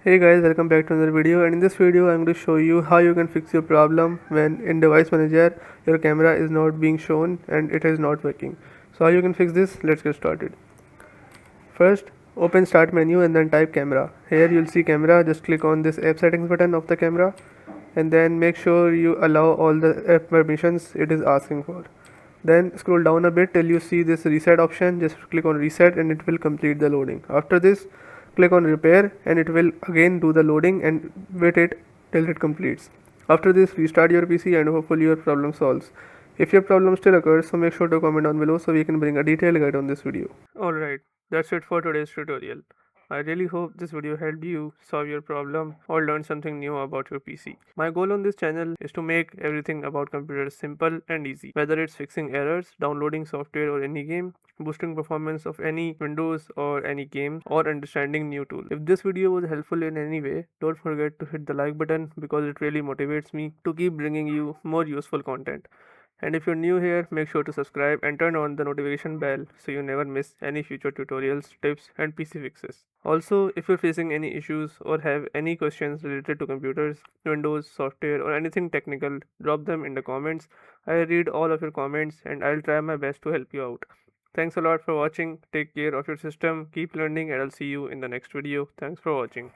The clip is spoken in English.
Hey guys, welcome back to another video, and in this video I'm going to show you how you can fix your problem when in device manager your camera is not being shown and it is not working. So how you can fix this? Let's get started. First, open start menu and then type camera. Here you'll see camera. Just click on this app settings button of the camera and then make sure you allow all the app permissions it is asking for. Then scroll down a bit till you see this reset option. Just click on reset and it will complete the loading. After this, click on repair and it will again do the loading and wait it till it completes. After this, restart your PC and hopefully your problem solves. If your problem still occurs, so make sure to comment down below so we can bring a detailed guide on this video. Alright, that's it for today's tutorial. I really hope this video helped you solve your problem or learn something new about your PC. My goal on this channel is to make everything about computers simple and easy, whether it's fixing errors, downloading software or any game, boosting performance of any Windows or any game, or understanding new tools. If this video was helpful in any way, don't forget to hit the like button because it really motivates me to keep bringing you more useful content. And if you're new here, make sure to subscribe and turn on the notification bell so you never miss any future tutorials, tips, and PC fixes. Also, if you're facing any issues or have any questions related to computers, Windows, software, or anything technical, drop them in the comments. I read all of your comments and I'll try my best to help you out. Thanks a lot for watching. Take care of your system, keep learning, and I'll see you in the next video. Thanks for watching.